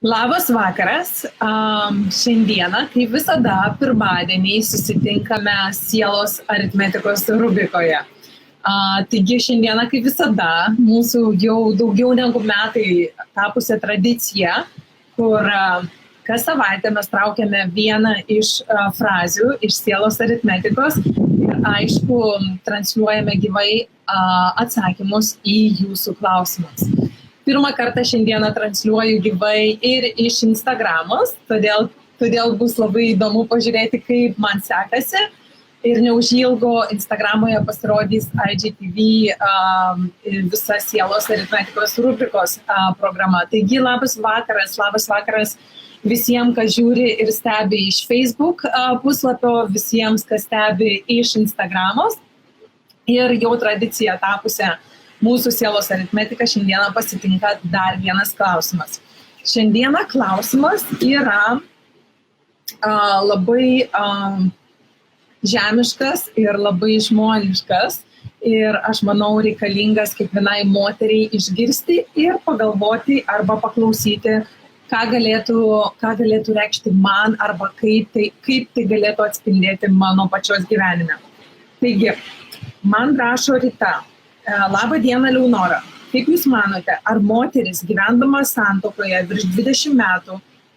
Labas vakaras. Šiandieną, kaip visada, pirmadienį susitinkame sielos aritmetikos rubrikoje. Taigi šiandieną, kaip visada, mūsų jau daugiau negu metai tapusią tradiciją, kur kas savaitę mes traukiame vieną iš frazių iš sielos aritmetikos ir, aišku, transliuojame gyvai atsakymus į jūsų klausimus. Pirmą kartą šiandieną transliuoju gyvai ir iš Instagramos, todėl bus labai įdomu pažiūrėti, kaip man sekasi. Ir neužilgo Instagramoje pasirodys IGTV visa sielos aritmetikos rubrikos programa. Taigi labas vakaras visiems, kas žiūri ir stebi iš Facebook puslapio, visiems, kas stebi iš Instagramos. Ir jau tradicija tapusią mūsų sielos aritmetika šiandieną pasitinka dar vienas klausimas. Šiandieną klausimas yra labai žemiškas ir labai žmoniškas ir aš manau reikalingas kiekvienai moteriai išgirsti ir pagalvoti arba paklausyti, ką galėtų reikšti man arba kaip tai galėtų atspindėti mano pačios gyvenime. Taigi, man rašo Rita. Labą dieną, Leonora. Kaip Jūs manote, ar moteris gyvendama santuokoje virš 20 metų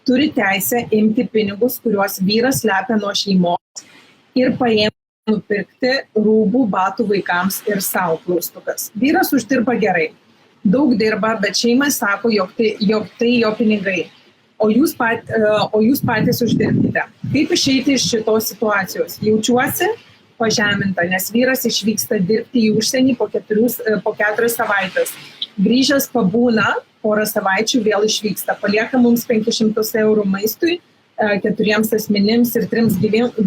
turi teisę imti pinigus, kuriuos vyras slepia nuo šeimos ir paėmė nupirkti rūbų, batų vaikams ir savo klaustukas? Vyras uždirba gerai, daug dirba, bet šeimai sako, jog tai jo pinigai, o jūs patys uždirbkite. Kaip išeiti iš šitos situacijos? Jaučiuosi pažeminta, nes vyras išvyksta dirbti į užsienį po 4 savaitės. Grįžęs pabūna porą savaičių, vėl išvyksta. Palieka mums 500 eurų maistui, 4 asmenims ir 3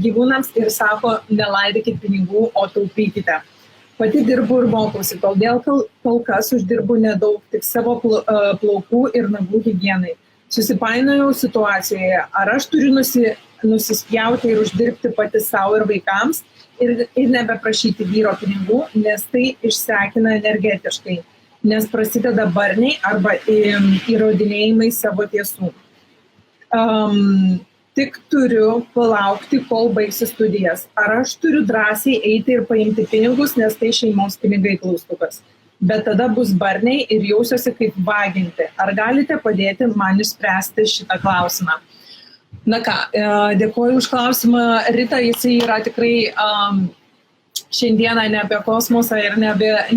gyvūnams ir sako, nelaidykit pinigų, o taupykite. Pati dirbu ir mokausi, todėl kol kas uždirbu nedaug, tik savo plaukų ir nagų higienai. Susipainiojau situacijoje, ar aš turiu nusispjauti ir uždirbti pati savo ir vaikams, ir nebeprašyti vyro pinigų, nes tai išsekina energetiškai, nes prasideda barniai arba įrodinėjimai savo tiesų. Tik turiu palaukti, kol baigsiu studijas. Ar aš turiu drąsiai eiti ir paimti pinigus, nes tai šeimos pinigai klaustukas. Bet tada bus barniai ir jausiuosi kaip vaginti. Ar galite padėti man išspręsti šitą klausimą? Na ką, dėkuoju už klausimą, Rita, jisai yra tikrai šiandieną ne apie kosmosą ir ne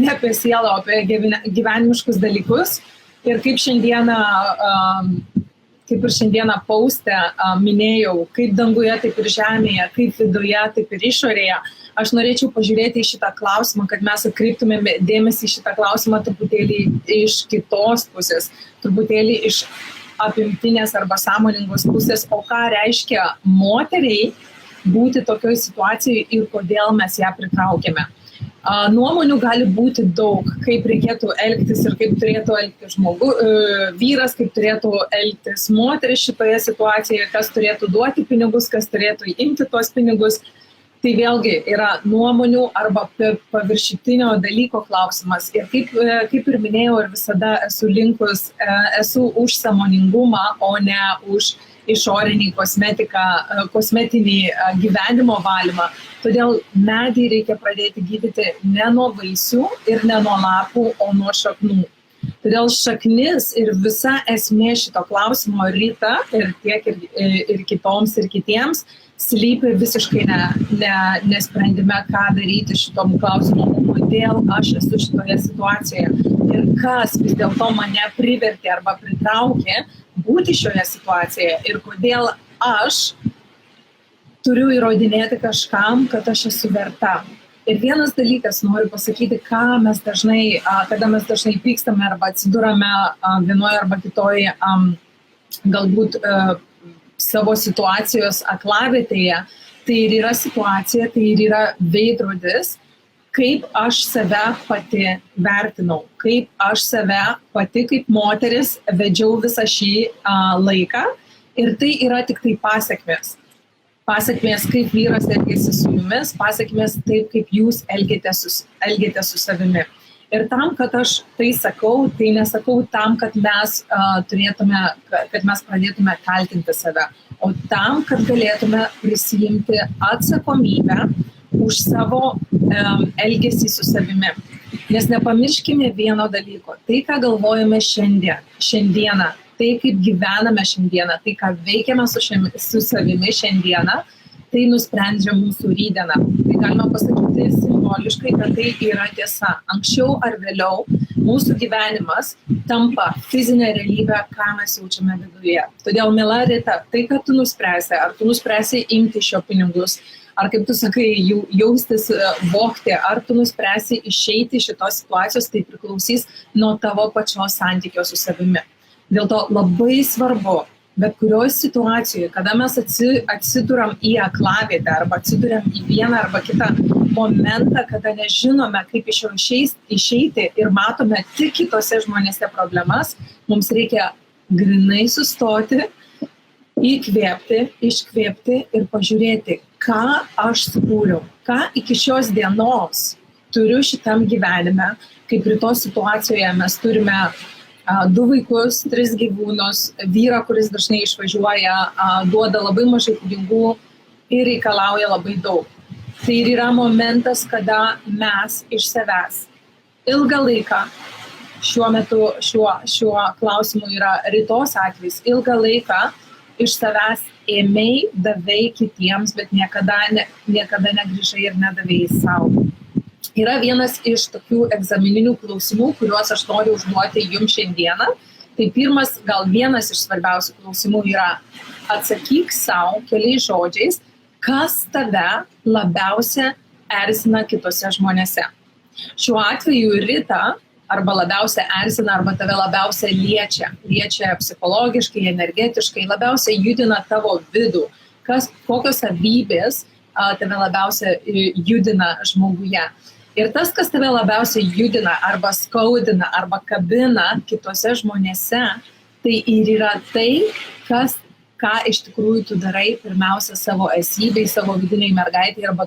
apie sielą, o apie gyvenimiškus dalykus. Ir kaip ir šiandieną poste minėjau, kaip danguje, taip ir žemėje, kaip viduje, taip ir išorėje, aš norėčiau pažiūrėti į šitą klausimą, kad mes atkreiptumėme dėmesį į šitą klausimą truputėlį iš kitos pusės, truputėlį iš apimtinės arba sąmoningos pusės, o ką reiškia moteriai būti tokioj situacijai ir kodėl mes ją pritraukėme. Nuomonių gali būti daug, kaip reikėtų elgtis ir kaip turėtų elgtis vyras, kaip turėtų elgtis moteris šitoje situacijoje, kas turėtų duoti pinigus, kas turėtų imti tuos pinigus. Tai vėlgi yra nuomonių arba paviršutinio dalyko klausimas. Ir kaip ir minėjau, ir visada esu už sąmoningumą, o ne už išorinį kosmetinį gyvenimo valymą. Todėl medį reikia pradėti gydyti ne nuo vaisių ir ne nuo lapų, o nuo šaknų. Todėl šaknis ir visa esmė šito klausimo Rita ir kitoms ir kitiems slypi visiškai nesprendime, ką daryti šitom klausimu, kodėl aš esu šitoje situacijoje ir kas vis dėlto mane privertė arba pritraukė būti šioje situacijoje ir kodėl aš turiu įrodinėti kažkam, kad aš esu verta. Ir vienas dalykas noriu pasakyti, kada mes dažnai pykstame arba atsidurame vienoje arba kitoje galbūt savo situacijos aklavietėje, tai ir yra situacija, tai ir yra veidrodis, kaip aš save pati vertinau, kaip aš save pati kaip moteris vedžiau visą šį laiką ir tai yra tik tai pasekmės. Pasekmės, kaip vyras elgėsi su jumis, pasekmės taip, kaip jūs elgėte su savimi. Ir tam, kad aš tai sakau, tai nesakau tam, kad mes pradėtume kaltinti save, o tam, kad galėtume prisijimti atsakomybę už savo elgesį su savimi. Nes nepamirškime vieno dalyko. Tai, ką galvojame šiandieną, tai, kaip gyvename šiandieną, tai, ką veikiame su savimi šiandieną, tai nusprendžia mūsų rytdieną. Tai galima pasakyti simboliškai, kad tai yra tiesa. Anksčiau ar vėliau mūsų gyvenimas tampa fizinė realybė, ką mes jaučiame viduje. Todėl, miela Rita, tai, kad tu nuspręsi, ar tu nuspręsi imti šio pinigus, ar kaip tu sakai, jaustis vogti, ar tu nuspręsi išeiti iš šitos situacijos, tai priklausys nuo tavo pačios santykio su savimi. Dėl to labai svarbu, bet kurioje situacijoje, kada mes atsiduriam į aklavietę arba atsiduriam į vieną arba kitą momentą, kada nežinome, kaip iš jo išeiti ir matome tik kitose žmonėse problemas, mums reikia grinai sustoti, įkvėpti, iškvėpti ir pažiūrėti, ką aš sukūriau, ką iki šios dienos turiu šitam gyvenime, kaip rytos situacijoje mes turime 2 vaikus, 3 gyvūnus, vyrą, kuris dažnai išvažiuoja, duoda labai mažai pinigų ir reikalauja labai daug. Tai ir yra momentas, kada mes iš savęs ilgą laiką, šiuo metu šiuo klausimu yra Ritos atvejs, ilgą laiką iš savęs ėmei, davei kitiems, bet niekada negrįžai ir nedavei savo. Yra vienas iš tokių egzamininių klausimų, kuriuos aš noriu užduoti jums šiandieną. Tai pirmas, gal vienas iš svarbiausių klausimų yra atsakyk savo keliais žodžiais, kas tave labiausia erzina kitose žmonėse. Šiuo atveju Rita arba labiausia erzina, arba tave labiausia liečia psichologiškai, energetiškai, labiausia judina tavo vidų. Kokios savybės tave labiausia judina žmoguje. Ir tas, kas tave labiausiai judina, arba skaudina, arba kabina kitose žmonėse, tai ir yra tai, ką iš tikrųjų tu darai pirmiausia savo esybei, savo vidiniai mergaitai arba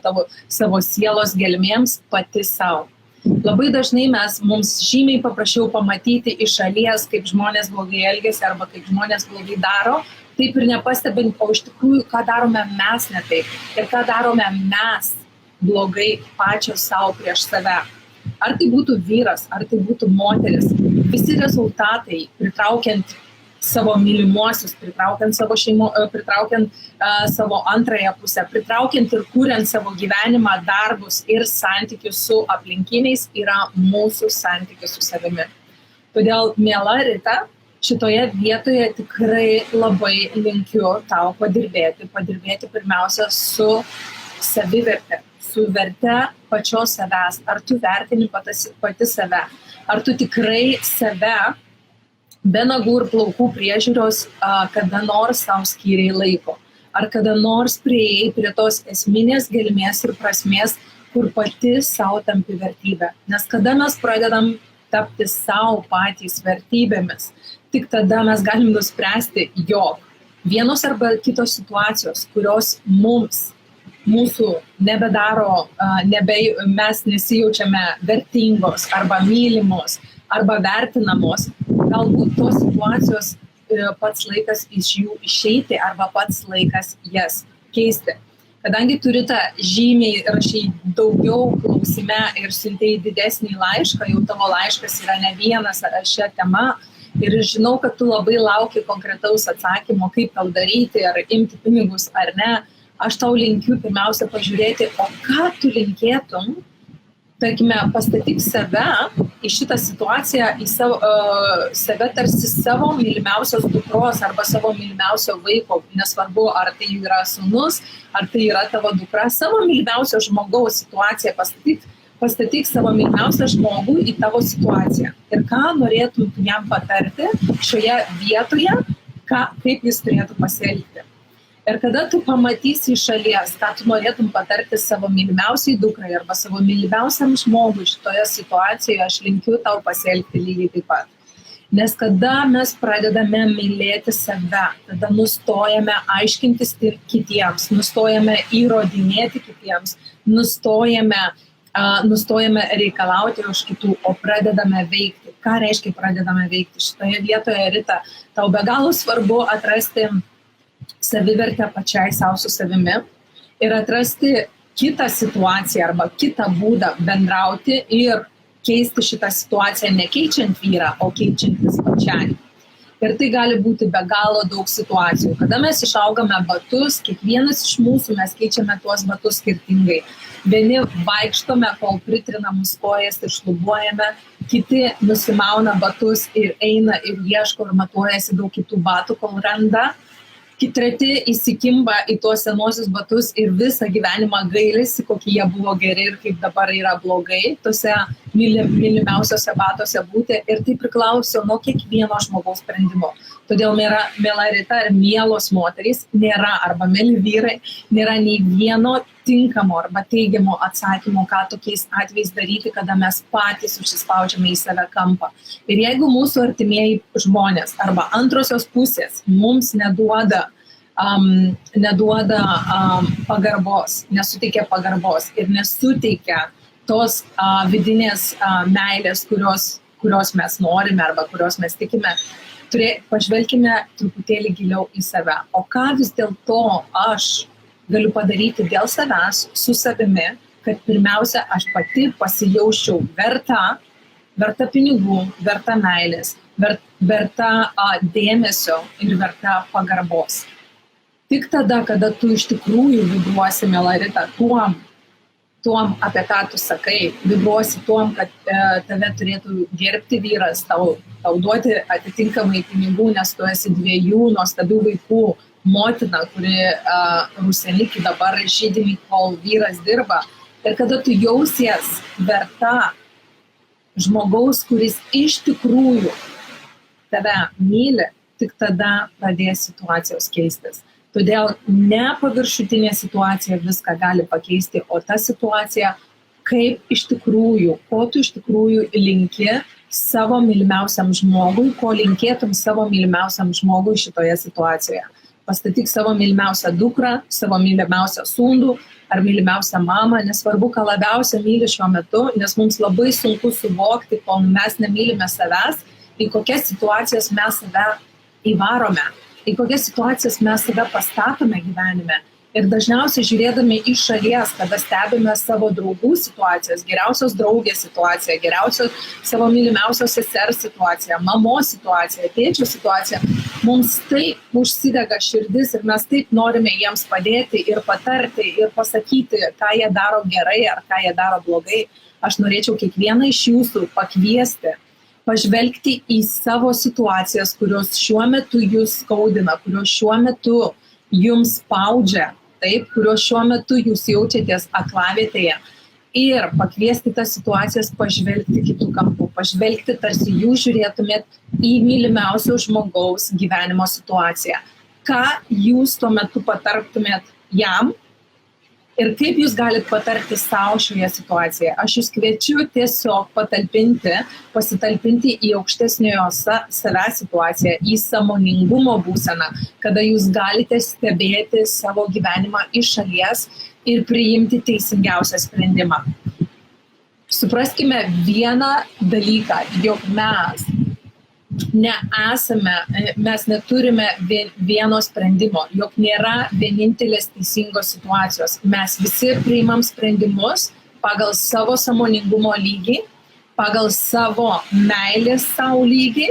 savo sielos gelmėms pati savo. Labai dažnai mums žymiai paprašiau pamatyti iš šalies, kaip žmonės blogai elgiasi arba kaip žmonės blogai daro, taip ir nepastebint, o iš tikrųjų, ką darome mes ne taip ir ką darome mes blogai pačios savo prieš save. Ar tai būtų vyras, ar tai būtų moteris, visi rezultatai, pritraukiant savo mylimuosius, pritraukiant savo šeimą, pritraukiant savo antrąją pusę, pritraukiant ir kuriant savo gyvenimą, darbus ir santykius su aplinkiniais, yra mūsų santykius su savimi. Todėl, miela Rita, šitoje vietoje tikrai labai linkiu tau padirbėti pirmiausia su saviverte, su verte pačios savęs. Ar tu vertini pati save? Ar tu tikrai save be nagų ir plaukų priežiūros kada nors tau skyrei laiko? Ar kada nors priėjai prie tos esminės gelmės ir prasmės, kur pati savo tampi vertybė? Nes kada mes pradedam tapti savo patys vertybėmis, tik tada mes galim nuspręsti, jog vienos arba kitos situacijos, kurios mūsų nebedaro, mes nesijaučiame vertingos arba mylimos arba vertinamos, galbūt tos situacijos pats laikas iš jų išeiti arba pats laikas jas keisti. Kadangi turite žymiai rašai daugiau klausime ir siuntėjai didesnį laišką, jau tavo laiškas yra ne vienas šią temą ir žinau, kad tu labai lauki konkretaus atsakymo, kaip tau daryti, ar imti pinigus ar ne. Aš tau linkiu pirmiausia pažiūrėti, o ką tu linkėtum, tarkime, pastatyk save į šitą situaciją, į save tarsi savo mylimiausios dukros arba savo mylimiausio vaiko, nesvarbu, ar tai yra sūnus, ar tai yra tavo dukra, savo mylimiausio žmogaus situaciją pastatyk savo mylimiausią žmogų į tavo situaciją. Ir ką norėtum jam patarti šioje vietoje, kaip jis turėtų pasielgti. Ir kada tu pamatysi iš šalies, ką tu norėtum patarti savo mylimiausiai dukrai arba savo mylimiausiam žmogui šitoje situacijoje, aš linkiu tau pasielgti lygiai taip pat. Nes kada mes pradedame mylėti save, tada nustojame aiškintis kitiems, nustojame įrodinėti kitiems, nustojame nustojame reikalauti už kitų, o pradedame veikti. Ką reiškia pradedame veikti? Šitoje vietoje, Rita, tau be galo svarbu atrasti savivertę pačiai savo su savimi ir atrasti kitą situaciją arba kitą būdą bendrauti ir keisti šitą situaciją nekeičiant vyrą, o keičiantis pačiai. Ir tai gali būti be galo daug situacijų. Kada mes išaugame batus, kiekvienas iš mūsų mes keičiame tuos batus skirtingai. Vieni vaikštome, kol pritrina mus kojas ir šlubuojame, kiti nusimauna batus ir eina ir ieško ir matuojasi daug kitų batų, kol randa. Treti įsikimba į tuos senosius batus ir visą gyvenimą gailisi, kokie jie buvo geri ir kaip dabar yra blogai, tuose mylimiausiose batuose būti. Ir tai priklauso nuo kiekvieno žmogaus sprendimo. Todėl, miela Rita ir mielos moterys, nėra, arba mieli vyrai, nėra nei vieno tinkamo arba teigiamo atsakymo, ką tokiais atvejais daryti, kada mes patys užsispaudžiame į save kampą. Ir jeigu mūsų artimieji žmonės arba antrosios pusės mums neduoda pagarbos, nesuteikia pagarbos ir nesuteikia tos vidinės meilės, kurios mes norime arba kurios mes tikime, pažvelkime truputėlį giliau į save. O ką vis dėlto aš galiu padaryti dėl savęs, su savimi, kad pirmiausia, aš pati pasijausčiau verta pinigų, verta meilės, verta dėmesio ir verta pagarbos. Tik tada, kada tu iš tikrųjų vibruosi, miela Rita, tuom, apie ką tu sakai, vibruosi tuom, kad tave turėtų gerbti vyras, tau duoti atitinkamai pinigų, nes tu esi 2 nuostabių vaikų motina, kuri ruselikį dabar žydimi, kol vyras dirba. Ir kada tu jausies verta žmogaus, kuris iš tikrųjų tave myli, tik tada pradės situacijos keistis. Todėl ne paviršutinė situacija viską gali pakeisti, o ta situacija, kaip iš tikrųjų, ko tu iš tikrųjų linki savo mylimiausiam žmogui, ko linkėtum savo mylimiausiam žmogui šitoje situacijoje. Pastatyk savo mylimiausią dukrą, savo mylimiausią sūnų ar mylimiausią mamą, nesvarbu, ką labiausiai myli šiuo metu, nes mums labai sunku suvokti, kol mes nemylime savęs, į kokias situacijas mes save įvarome, į kokias situacijas mes save pastatome gyvenime. Ir dažniausiai žiūrėdami iš šalies, kada stebime savo draugų situacijas, geriausios draugės situaciją, geriausios savo mylimiausios sesers situaciją, mamos situaciją, tėčio situaciją, mums taip užsidega širdis ir mes taip norime jiems padėti ir patarti ir pasakyti, ką jie daro gerai ar ką jie daro blogai. Aš norėčiau kiekvieną iš jūsų pakviesti, pažvelgti į savo situacijas, kurios šiuo metu jūs skaudina, kurios šiuo metu jums spaudžia, taip, kurios šiuo metu jūs jaučiatės aklavietėje ir pakviesti tas situacijas pažvelgti kitų kampų, pažvelgti, tarsi jūs žiūrėtumėt į mylimiausio žmogaus gyvenimo situaciją. Ką jūs tuo metu patartumėt jam ir kaip jūs galite patarti savo šioje situacijoje. Aš jūs kviečiu tiesiog pasitalpinti į aukštesniojo savęs situaciją, į sąmoningumo būseną, kada jūs galite stebėti savo gyvenimą iš šalies ir priimti teisingiausią sprendimą. Supraskime vieną dalyką, jog mes neturime vieno sprendimo, jog nėra vienintelės teisingos situacijos. Mes visi priimam sprendimus pagal savo sąmoningumo lygį, pagal savo meilės savo lygį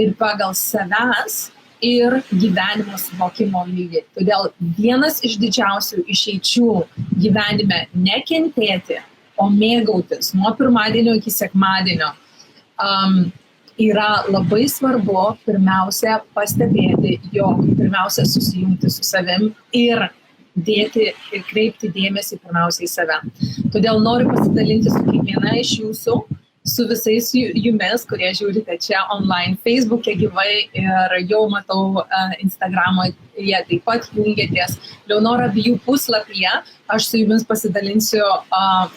ir pagal savęs ir gyvenimo suvokimo lygį. Todėl vienas iš didžiausių išeičių gyvenime nekentėti, o mėgautis nuo pirmadienio iki sekmadienio yra labai svarbu pirmiausia pastebėti, jog pirmiausia susijungti su savim ir dėti ir kreipti dėmesį pirmiausia į save. Todėl noriu pasidalinti su kiekviena iš jūsų, su visais jumis, kurie žiūrite čia online, Facebook'e gyvai ir jau matau Instagramoje taip pat jungiatės. Leonora Bijų puslapyje aš su jumis pasidalinsiu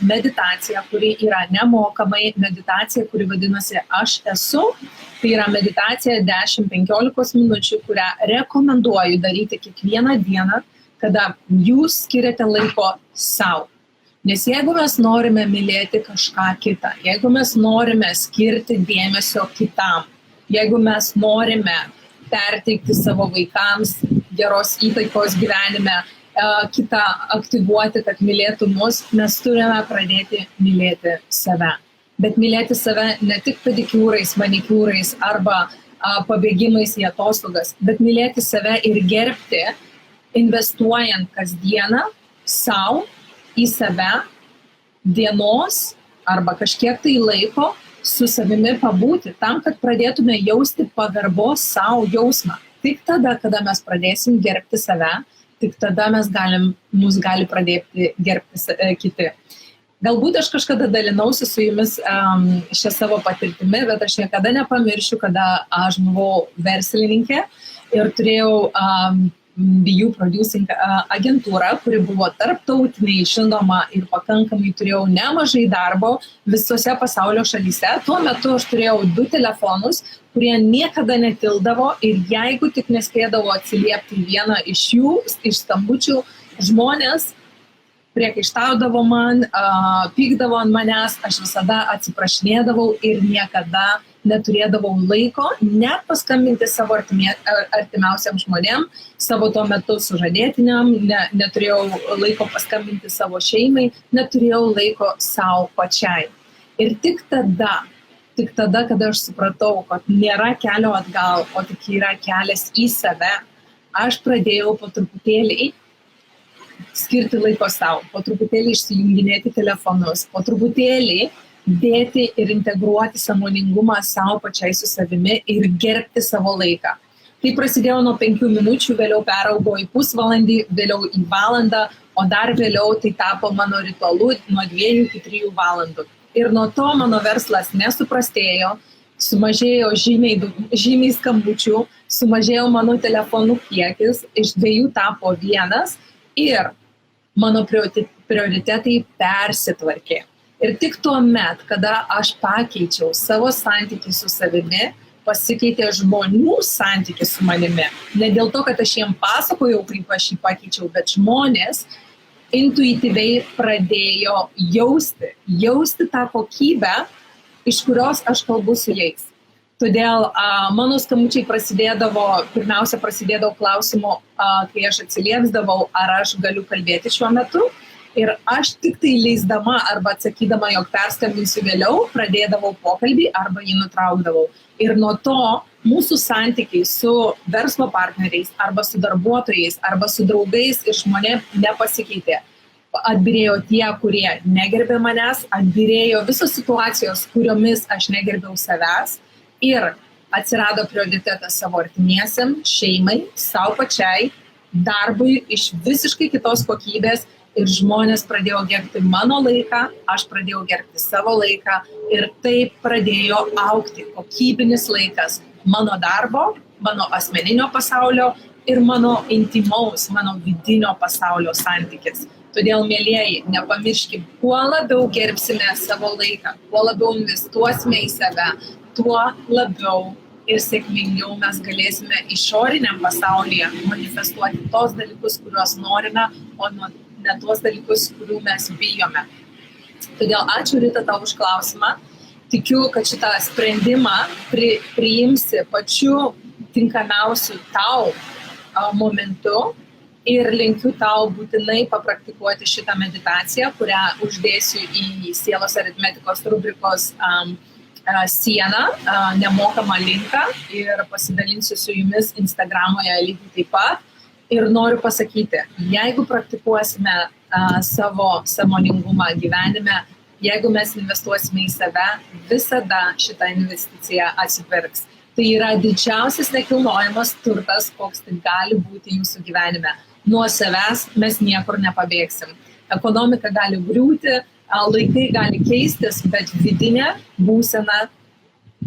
meditaciją, kuri yra nemokamai, meditacija, kuri vadinasi Aš esu. Tai yra meditacija 10-15 minučių, kurią rekomenduoju daryti kiekvieną dieną, kada jūs skiriate laiko sau. Nes jeigu mes norime mylėti kažką kitą, jeigu mes norime skirti dėmesio kitam, jeigu mes norime perteikti savo vaikams geros įtaikos gyvenime, kitą aktyvuoti, kad mylėtų mus, mes turime pradėti mylėti save. Bet mylėti save ne tik pedikiūrais, manikiūrais arba pabėgimais į atostogas, bet mylėti save ir gerbti, investuojant kasdieną savo į save dienos arba kažkiek tai laiko su savimi pabūti, tam, kad pradėtume jausti pagarbos savo jausmą. Tik tada, kada mes pradėsim gerbti save, tik tada mus gali pradėti gerbti kiti. Galbūt aš kažkada dalinausi su jumis šią savo patirtimi, bet aš niekada nepamiršiu, kada aš buvau verslininkė ir turėjau BU Producing agentūrą, kuri buvo tarptautiniai žinoma ir pakankamai turėjau nemažai darbo visose pasaulio šalyse. Tuo metu aš turėjau 2 telefonus, kurie niekada netildavo ir jeigu tik nespėdavo atsiliepti vieną iš jų, iš skambučių, žmonės priekaištaudavo man, pykdavo ant manęs, aš visada atsiprašinėdavau ir niekada neturėdavau laiko net paskambinti savo artimiausiam žmonėm, savo tuo metu sužadėtiniam, neturėjau laiko paskambinti savo šeimai, neturėjau laiko savo pačiai. Ir tik tada, kada aš supratau, kad nėra kelio atgal, o tik yra kelias į save, aš pradėjau po truputėlį skirti laiko savo, po truputėlį išsijunginėti telefonus, po truputėlį dėti ir integruoti sąmoningumą savo pačiai su savimi ir gerbti savo laiką. Tai prasidėjo nuo 5 minučių, vėliau peraugo į pusvalandį, vėliau į valandą, o dar vėliau tai tapo mano ritualu nuo 2 iki 3 valandų. Ir nuo to mano verslas nesuprastėjo, sumažėjo žymiai skambučių, sumažėjo mano telefonų kiekis, iš 2 tapo 1 ir mano prioritetai persitvarkė. Ir tik tuo met, kada aš pakeičiau savo santykį su savimi, pasikeitė žmonių santykį su manimi. Ne dėl to, kad aš jiem pasakojau, kaip aš jį pakeičiau, bet žmonės intuityviai pradėjo jausti tą kokybę, iš kurios aš kalbu su jais. Todėl mano skambučiai pirmiausia prasidėdavo klausimu, kai aš atsiliepsdavau, ar aš galiu kalbėti šiuo metu. Ir aš tik tai leisdama arba atsakydama, jog perskambinsiu vėliau, pradėdavau pokalbį arba jį nutraukdavau. Ir nuo to mūsų santykiai su verslo partneriais arba su darbuotojais arba su draugais ir žmonėm nepasikeitė. Atbyrėjo tie, kurie negerbė manęs, atbyrėjo visos situacijos, kuriomis aš negerbiau savęs ir atsirado prioritetas savo artimiesiam, šeimai, savo pačiai, darbui iš visiškai kitos kokybės. Ir žmonės pradėjo gerbti mano laiką, aš pradėjau gerbti savo laiką ir taip pradėjo augti kokybinis laikas mano darbo, mano asmeninio pasaulio ir mano intimaus, mano vidinio pasaulio santykis. Todėl, mielieji, nepamirškim, kuo labiau gerbsime savo laiką, kuo labiau investuosime į save, tuo labiau ir sėkmingiau mes galėsime išoriniam pasaulyje manifestuoti tos dalykus, kuriuos norime, o ne tuos dalykus, kurių mes bijome. Todėl ačiū, Rita, tau už klausimą. Tikiu, kad šitą sprendimą priimsi pačiu tinkamiausiu tau momentu ir linkiu tau būtinai papraktikuoti šitą meditaciją, kurią uždėsiu į sielos aritmetikos rubrikos sieną, nemokamą linką ir pasidalinsiu su jumis Instagramoje lygiai taip pat. Ir noriu pasakyti, jeigu praktikuosime savo sąmoningumą gyvenime, jeigu mes investuosime į save, visada šita investicija atsipirks. Tai yra didžiausias nekilnojamas turtas, koks tai gali būti jūsų gyvenime. Nuo savęs mes niekur nepabėgsim. Ekonomika gali griūti, laikai gali keistis, bet vidinė būsena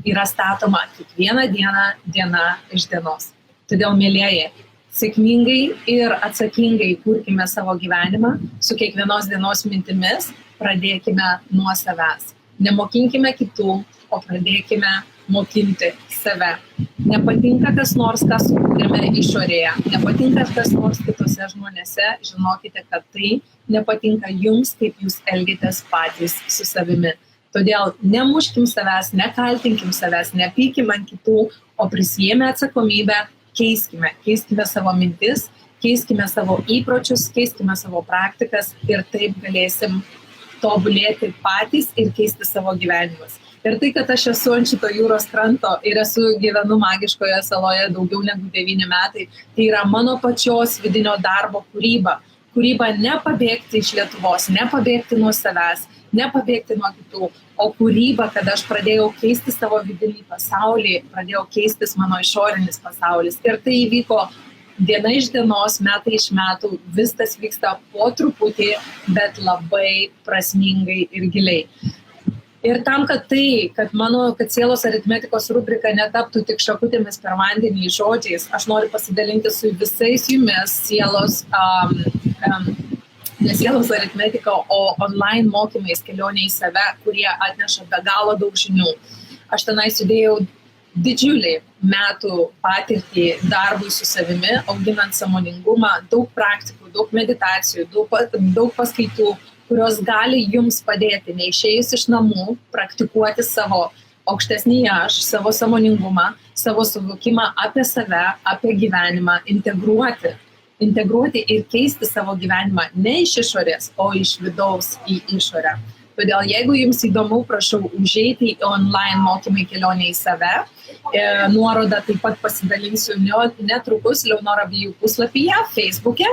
yra statoma kiekvieną dieną, diena iš dienos. Todėl, mielieji, sėkmingai ir atsakingai kurkime savo gyvenimą su kiekvienos dienos mintimis, pradėkime nuo savęs. Nemokinkime kitų, o pradėkime mokinti save. Nepatinka kas nors, kas sukūrėme išorėje, nepatinka kas nors kitose žmonėse, žinokite, kad tai nepatinka jums, kaip jūs elgiatės patys su savimi. Todėl nemuškim savęs, nekaltinkim savęs, nepykim ant kitų, o prisijėmę atsakomybę, keiskime savo mintis, keiskime savo įpročius, keiskime savo praktikas ir taip galėsim tobulėti patys ir keisti savo gyvenimus. Ir tai, kad aš esu ant šito jūros kranto ir gyvenu magiškoje saloje daugiau negu 9 metai, tai yra mano pačios vidinio darbo kūryba. Kūryba nepabėgti iš Lietuvos, nepabėgti nuo savęs, nepabėgti nuo kitų, o kūryba, kad aš pradėjau keisti savo vidinį pasaulį, pradėjau keistis mano išorinis pasaulis. Ir tai įvyko diena iš dienos, metai iš metų, viskas vyksta po truputį, bet labai prasmingai ir giliai. Ir tam, kad sielos aritmetikos rubrika netaptų tik šakutėmis per vandenį žodžiais, aš noriu pasidalinti su visais jumis ne sielos aritmetika, o online mokymais kelionė į save, kurie atneša be galo daug žinių. Aš tenai sudėjau didžiulį metų patirtį darbui su savimi, auginant sąmoningumą, daug praktikų, daug meditacijų, daug paskaitų, kurios gali jums padėti, neišėjus iš namų, praktikuoti savo aukštesnį aš, savo sąmoningumą, savo suvokimą apie save, apie gyvenimą, integruoti ir keisti savo gyvenimą ne iš išorės, o iš vidaus į išorę. Todėl, jeigu jums įdomu, prašau užeiti į online mokymai kelionė į save. Nuorodą taip pat pasidalinsiu netrukus Leonora Bijų puslapyje, Facebook'e.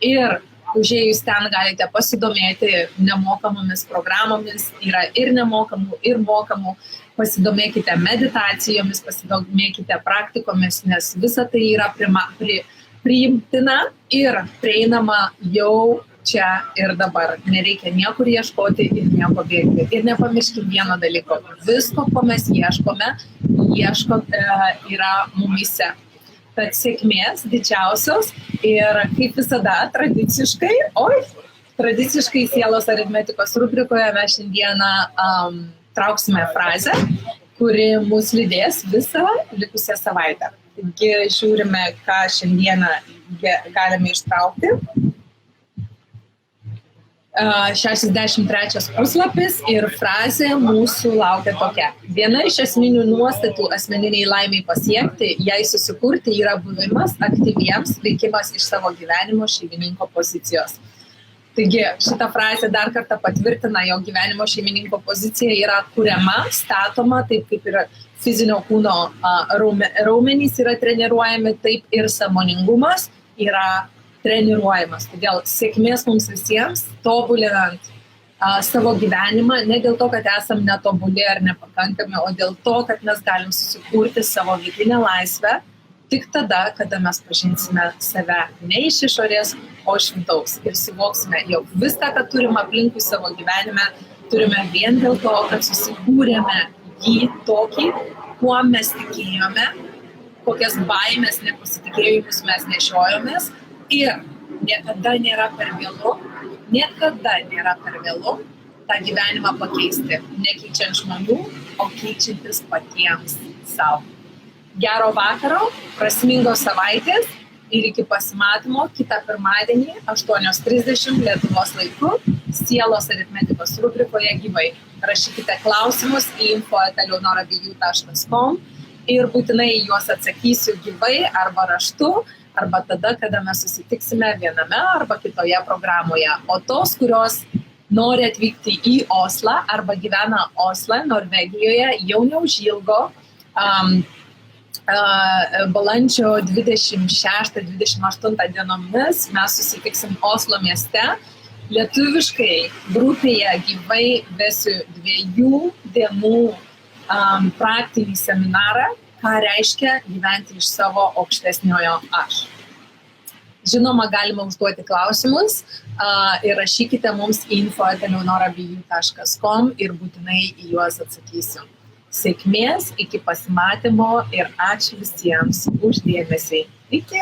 Ir užėjus ten galite pasidomėti nemokamomis programomis, yra ir nemokamų, ir mokamų. Pasidomėkite meditacijomis, pasidomėkite praktikomis, nes visa tai yra priimtina ir prieinama jau čia ir dabar. Nereikia niekur ieškoti ir nieko bėgti. Ir nepamirškim vieno dalyko. Visko, ko mes ieškome, yra mumise. Tad sėkmės didžiausios ir kaip visada tradiciškai sielos aritmetikos rubrikoje mes šiandieną trauksime frazę, kuri mus lydės visą likusią savaitę. Taigi žiūrime, ką šiandieną galime ištraukti. 63 puslapis ir frazė mūsų laukia tokia. Viena iš esminių nuostatų asmeniniai laimiai pasiekti, jai susikurti, yra buvimas aktyviems, veikimas iš savo gyvenimo šeimininko pozicijos. Taigi šitą frazę dar kartą patvirtina, jo gyvenimo šeimininko pozicija yra kuriama, statoma, taip kaip yra fizinio kūno raumenys yra treniruojami, taip ir sąmoningumas yra treniruojamas. Todėl sėkmės mums visiems, tobulinant savo gyvenimą, ne dėl to, kad esam netobuli ar nepakankami, o dėl to, kad mes galim susikurti savo vidinę laisvę tik tada, kada mes pažinsime save ne iš išorės, o iš vidaus. Ir suvoksime, jog viską, ką turim aplinkui savo gyvenime, turime vien dėl to, kad susikūrėme jį tokį, kuo mes tikėjome, kokias baimės, nepasitikėjimus mes nešiojomės. Ir niekada nėra per vėlu tą gyvenimą pakeisti, nekeičiant žmonių, o keičiantis patiems savo. Gero vakaro, prasmingos savaitės ir iki pasimatymo kitą pirmadienį 8:30 Lietuvos laiku sielos aritmetikos rubrikoje gyvai. Rašykite klausimus į info@leonorabiju.com ir būtinai juos atsakysiu gyvai arba raštu, arba tada, kada mes susitiksime viename arba kitoje programoje. O tos, kurios nori atvykti į Oslą arba gyvena Osle, Norvegijoje, jau neužilgo, balandžio 26-28 dienomis mes susitiksim Oslo mieste. Lietuviškai grupėje gyvai vesiu 2 dienų praktinį seminarą, ką reiškia gyventi iš savo aukštesniojo aš. Žinoma, galima užduoti klausimus ir rašykite mums info@leonorabiju.com ir būtinai į juos atsakysiu. Sėkmės, iki pasimatymo ir ačiū visiems už dėmesį. Iki!